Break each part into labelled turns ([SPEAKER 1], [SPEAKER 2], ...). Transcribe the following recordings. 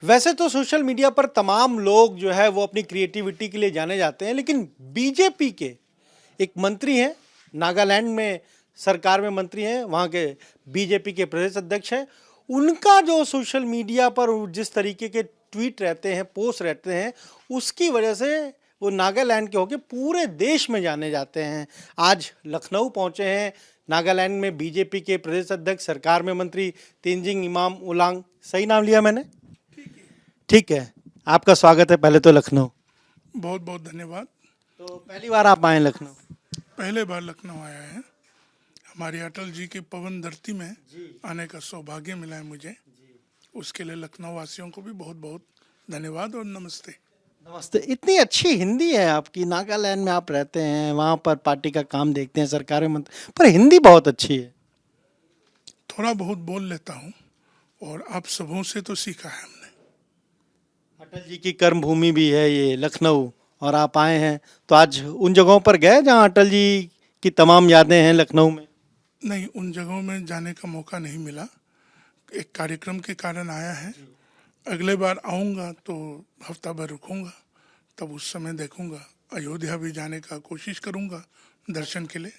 [SPEAKER 1] वैसे तो social media पर तमाम लोग जो है वो अपनी क्रिएटिविटी के लिए जाने जाते हैं, लेकिन बीजेपी के एक मंत्री हैं, नागालैंड में सरकार में मंत्री हैं, वहाँ के बीजेपी के प्रदेश अध्यक्ष हैं। उनका जो सोशल मीडिया पर जिस तरीके के ट्वीट रहते हैं, पोस्ट रहते हैं, उसकी वजह से वो नागालैंड के होके पूरे देश में जाने जाते हैं। आज लखनऊ पहुँचे हैं। नागालैंड में बीजेपी के प्रदेश अध्यक्ष, सरकार में मंत्री तेंजिंग इमाम उलांग, सही नाम लिया मैंने? ठीक है। आपका स्वागत है पहले तो लखनऊ।
[SPEAKER 2] बहुत बहुत धन्यवाद।
[SPEAKER 1] तो पहली बार आप आए लखनऊ?
[SPEAKER 2] पहले बार लखनऊ आया है। हमारी अटल जी की पवन धरती में आने का सौभाग्य मिला है मुझे। उसके लिए लखनऊ वासियों को भी बहुत बहुत धन्यवाद और नमस्ते।
[SPEAKER 1] नमस्ते। इतनी अच्छी हिंदी है आपकी, नागालैंड में आप रहते हैं, वहाँ पर पार्टी का काम देखते हैं, सरकार में मंत्री, पर हिंदी बहुत अच्छी है।
[SPEAKER 2] थोड़ा बहुत बोल लेता हूँ और आप सबों से तो सीखा है हमने।
[SPEAKER 1] अटल जी की कर्म भूमि भी है ये लखनऊ, और आप आए हैं तो आज उन जगहों पर गए जहाँ अटल जी की तमाम यादें हैं लखनऊ में?
[SPEAKER 2] नहीं, उन जगहों में जाने का मौका नहीं मिला, एक कार्यक्रम के कारण आया है। अगले बार आऊँगा तो हफ्ता भर रुकूंगा, तब उस समय देखूंगा। अयोध्या भी जाने का कोशिश करूंगा दर्शन के लिए।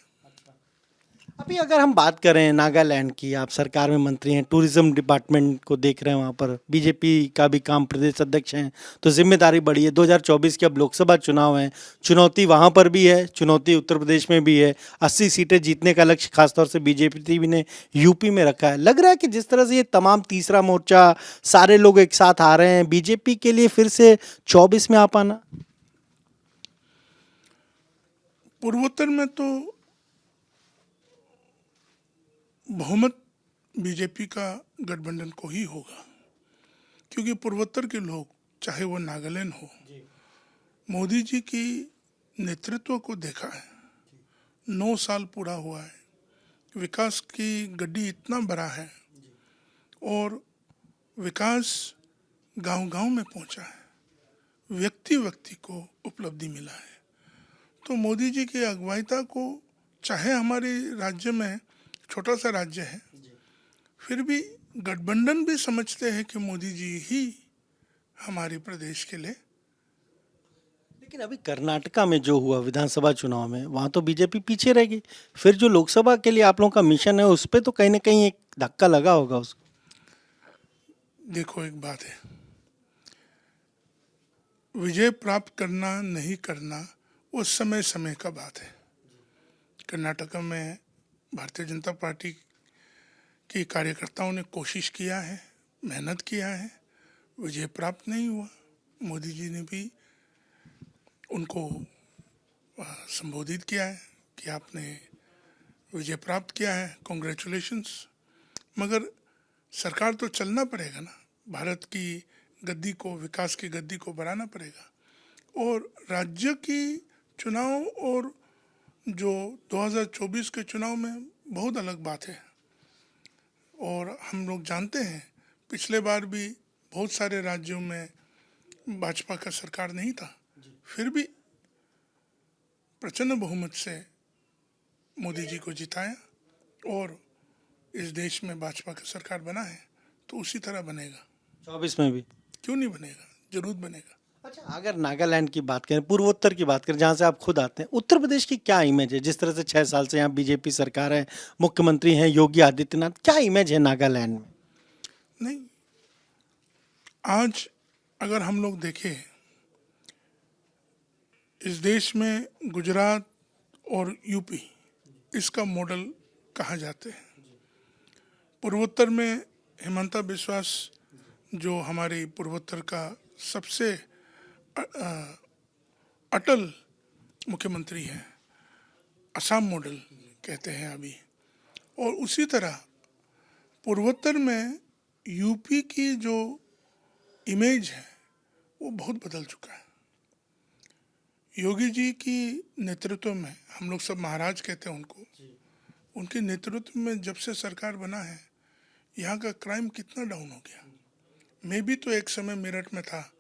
[SPEAKER 1] अभी अगर हम बात करें नागालैंड की, आप सरकार में मंत्री हैं, टूरिज्म डिपार्टमेंट को देख रहे हैं, वहाँ पर बीजेपी का भी काम, प्रदेश अध्यक्ष हैं, तो जिम्मेदारी बड़ी है। 2024 के अब लोकसभा चुनाव हैं, चुनौती वहाँ पर भी है, चुनौती उत्तर प्रदेश में भी है। 80 सीटें जीतने का लक्ष्य खासतौर से बीजेपी ने यूपी में रखा है। लग रहा है कि जिस तरह से ये तमाम तीसरा मोर्चा, सारे लोग एक साथ आ रहे हैं, बीजेपी के लिए फिर से 24 में आ पाना?
[SPEAKER 2] पूर्वोत्तर में तो बहुमत बीजेपी का गठबंधन को ही होगा, क्योंकि पूर्वोत्तर के लोग, चाहे वो नागालैंड हो, मोदी जी की नेतृत्व को देखा है। 9 साल पूरा हुआ है, विकास की गड्डी इतना बड़ा है और विकास गांव-गांव में पहुंचा है, व्यक्ति व्यक्ति को उपलब्धि मिला है। तो मोदी जी की अगुवाईता को, चाहे हमारे राज्य में छोटा सा राज्य है, फिर भी गठबंधन भी समझते हैं कि मोदी जी ही हमारे प्रदेश के लिए।
[SPEAKER 1] लेकिन अभी कर्नाटका में जो हुआ विधानसभा चुनाव में, वहां तो बीजेपी पीछे रह गई। फिर जो लोकसभा के लिए आप लोगों का मिशन है, उस पर तो कहीं ना कहीं एक धक्का लगा होगा उसको।
[SPEAKER 2] देखो, एक बात है, विजय प्राप्त करना नहीं करना वो समय समय का बात है। कर्नाटका में भारतीय जनता पार्टी के कार्यकर्ताओं ने कोशिश किया है, मेहनत किया है, विजय प्राप्त नहीं हुआ। मोदी जी ने भी उनको संबोधित किया है कि आपने विजय प्राप्त किया है, कॉन्ग्रेचुलेशंस। मगर सरकार तो चलना पड़ेगा ना, भारत की गद्दी को, विकास की गद्दी को बढ़ाना पड़ेगा। और राज्य की चुनाव और जो 2024 के चुनाव में बहुत अलग बात है। और हम लोग जानते हैं, पिछले बार भी बहुत सारे राज्यों में भाजपा का सरकार नहीं था, फिर भी प्रचंड बहुमत से मोदी जी को जिताया और इस देश में भाजपा का सरकार बना है। तो उसी तरह बनेगा।
[SPEAKER 1] 24 में भी?
[SPEAKER 2] क्यों नहीं बनेगा, जरूर बनेगा।
[SPEAKER 1] अच्छा, अगर नागालैंड की बात करें, पूर्वोत्तर की बात करें, जहाँ से आप खुद आते हैं, उत्तर प्रदेश की क्या इमेज है? जिस तरह से 6 साल से यहाँ बीजेपी सरकार है, मुख्यमंत्री हैं योगी आदित्यनाथ, क्या इमेज है नागालैंड में?
[SPEAKER 2] नहीं, आज अगर हम लोग देखें, इस देश में गुजरात और यूपी इसका मॉडल कहा जाते हैं। पूर्वोत्तर में हिमंता बिस्वा, जो हमारे पूर्वोत्तर का सबसे अटल मुख्यमंत्री हैं, असम मॉडल कहते हैं अभी। और उसी तरह पूर्वोत्तर में यूपी की जो इमेज है वो बहुत बदल चुका है। योगी जी की नेतृत्व में, हम लोग सब महाराज कहते हैं उनको, उनके नेतृत्व में जब से सरकार बना है, यहाँ का क्राइम कितना डाउन हो गया। मैं भी तो एक समय मेरठ में था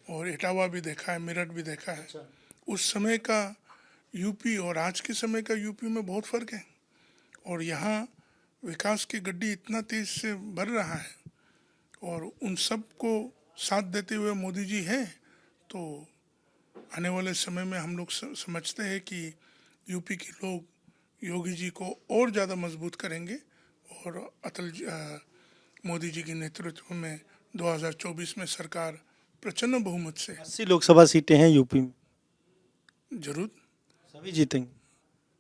[SPEAKER 2] और इटावा भी देखा है, मेरठ भी देखा है। उस समय का यूपी और आज के समय का यूपी में बहुत फर्क है। और यहाँ विकास की गड्डी इतना तेज से बढ़ रहा है और उन सब को साथ देते हुए मोदी जी हैं, तो आने वाले समय में हम लोग समझते हैं कि यूपी के लोग योगी जी को और ज़्यादा मजबूत करेंगे और मोदी जी के नेतृत्व में 2024 में सरकार प्रचंड बहुमत से
[SPEAKER 1] 80 लोकसभा सीटें हैं यूपी में,
[SPEAKER 2] जरूर
[SPEAKER 1] सभी जीतेंगे।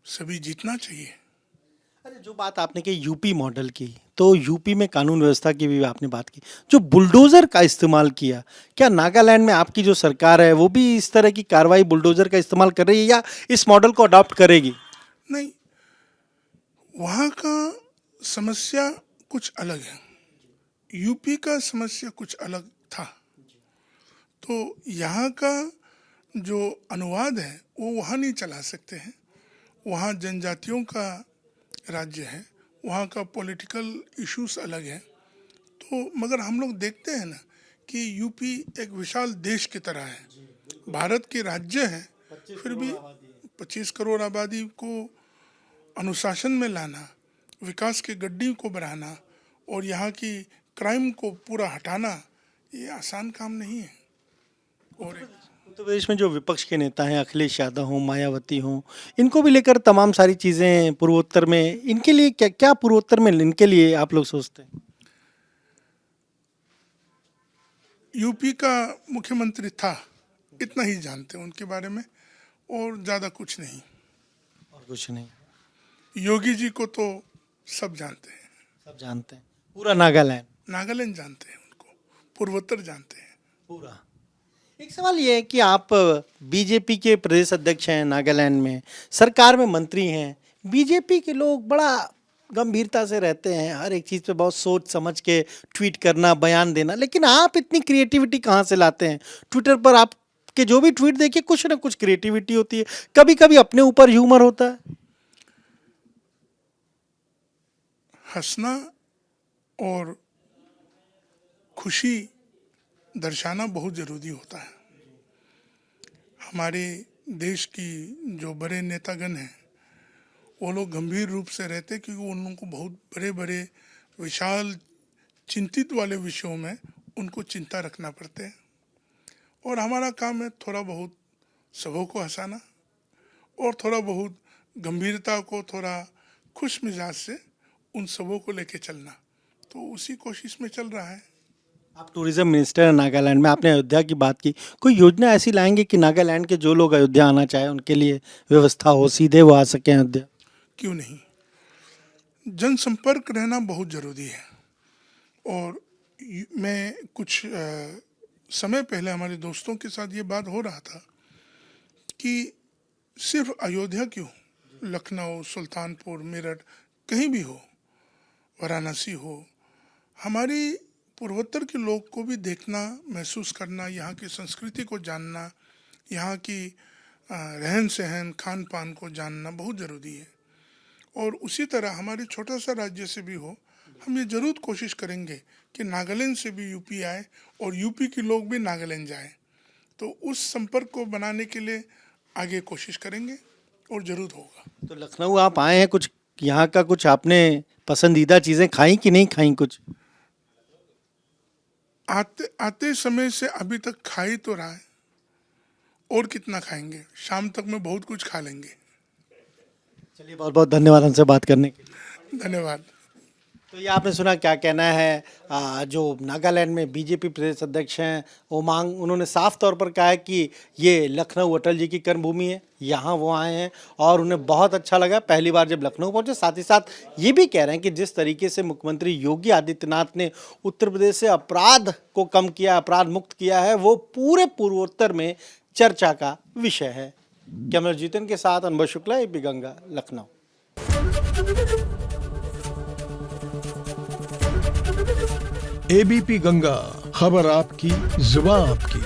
[SPEAKER 2] सभी जीतना चाहिए।
[SPEAKER 1] अरे जो बात आपने की यूपी मॉडल की, तो यूपी में कानून व्यवस्था की भी आपने बात की, जो बुलडोजर का इस्तेमाल किया, क्या नागालैंड में आपकी जो सरकार है वो भी इस तरह की कार्रवाई बुलडोजर का इस्तेमाल कर रही है या इस मॉडल को अडॉप्ट करेगी?
[SPEAKER 2] नहीं, वहाँ का समस्या कुछ अलग है, यूपी का समस्या कुछ अलग था। तो यहाँ का जो अनुवाद है वो वहाँ नहीं चला सकते हैं। वहाँ जनजातियों का राज्य है, वहाँ का पॉलिटिकल इश्यूज अलग है। तो मगर हम लोग देखते हैं ना कि यूपी एक विशाल देश की तरह है, भारत के राज्य है, फिर भी 25 करोड़ आबादी को अनुशासन में लाना, विकास के गड्डी को बढ़ाना और यहाँ की क्राइम को पूरा हटाना, ये आसान काम नहीं है। और
[SPEAKER 1] उत्तर प्रदेश में जो विपक्ष के नेता हैं, अखिलेश यादव हों, मायावती हों, इनको भी लेकर तमाम सारी चीज़ें पूर्वोत्तर में, इनके लिए क्या क्या पूर्वोत्तर में इनके लिए आप लोग सोचते हैं?
[SPEAKER 2] यूपी का मुख्यमंत्री था, इतना ही जानते हैं उनके बारे में और ज़्यादा कुछ नहीं।
[SPEAKER 1] और कुछ नहीं।
[SPEAKER 2] योगी जी को तो सब जानते हैं,
[SPEAKER 1] सब जानते हैं, पूरा नागालैंड
[SPEAKER 2] जानते हैं उनको, पूर्वोत्तर जानते हैं
[SPEAKER 1] पूरा। एक सवाल ये है कि आप बीजेपी के प्रदेश अध्यक्ष हैं, नागालैंड में सरकार में मंत्री हैं, बीजेपी के लोग बड़ा गंभीरता से रहते हैं, हर एक चीज़ पे बहुत सोच समझ के ट्वीट करना, बयान देना, लेकिन आप इतनी क्रिएटिविटी कहाँ से लाते हैं? ट्विटर पर आपके जो भी ट्वीट देखिए कुछ ना कुछ क्रिएटिविटी होती है, कभी कभी अपने ऊपर ह्यूमर होता है।
[SPEAKER 2] हंसना और खुशी दर्शाना बहुत ज़रूरी होता है। हमारे देश की जो बड़े नेतागण हैं वो लोग गंभीर रूप से रहते, क्योंकि उन लोगों को बहुत बड़े बड़े विशाल चिंतित वाले विषयों में उनको चिंता रखना पड़ते हैं। और हमारा काम है थोड़ा बहुत सबों को हंसाना और थोड़ा बहुत गंभीरता को थोड़ा खुश मिजाज से उन सबों को लेके चलना, तो उसी कोशिश में चल रहा है।
[SPEAKER 1] आप टूरिज्म मिनिस्टर हैं नागालैंड में, आपने अयोध्या की बात की, कोई योजना ऐसी लाएंगे कि नागालैंड के जो लोग अयोध्या आना चाहे उनके लिए व्यवस्था हो, सीधे वो आ सकें अयोध्या?
[SPEAKER 2] क्यों नहीं, जनसंपर्क रहना बहुत ज़रूरी है। और मैं कुछ समय पहले हमारे दोस्तों के साथ ये बात हो रहा था कि सिर्फ अयोध्या क्यों, लखनऊ, सुल्तानपुर, मेरठ, कहीं भी हो, वाराणसी हो, हमारी पूर्वोत्तर के लोग को भी देखना, महसूस करना, यहाँ की संस्कृति को जानना, यहाँ की रहन सहन, खान पान को जानना बहुत ज़रूरी है। और उसी तरह हमारे छोटा सा राज्य से भी हो, हम ये ज़रूर कोशिश करेंगे कि नागालैंड से भी यूपी आए और यूपी के लोग भी नागालैंड जाएं। तो उस संपर्क को बनाने के लिए आगे कोशिश करेंगे और ज़रूर होगा।
[SPEAKER 1] तो लखनऊ आप आए हैं, कुछ यहाँ का कुछ आपने पसंदीदा चीज़ें खाई कि नहीं खाई? कुछ
[SPEAKER 2] आते समय से अभी तक खा ही तो रहा है, और कितना खाएंगे, शाम तक में बहुत कुछ खा लेंगे।
[SPEAKER 1] चलिए, बहुत बहुत धन्यवाद हमसे बात करने के लिए।
[SPEAKER 2] धन्यवाद।
[SPEAKER 1] तो ये आपने सुना क्या कहना है जो नागालैंड में बीजेपी प्रदेश अध्यक्ष हैं ओमांग, उन्होंने साफ तौर पर कहा है कि ये लखनऊ अटल जी की कर्मभूमि है, यहाँ वो आए हैं और उन्हें बहुत अच्छा लगा पहली बार जब लखनऊ पहुँचे। साथ ही साथ ये भी कह रहे हैं कि जिस तरीके से मुख्यमंत्री योगी आदित्यनाथ ने उत्तर प्रदेश से अपराध को कम किया, अपराध मुक्त किया है, वो पूरे पूर्वोत्तर में चर्चा का विषय है। कैमरा जीतन के साथ अनुभव शुक्ला, एबी गंगा, लखनऊ।
[SPEAKER 3] एबीपी गंगा, खबर आपकी, जुबान आपकी।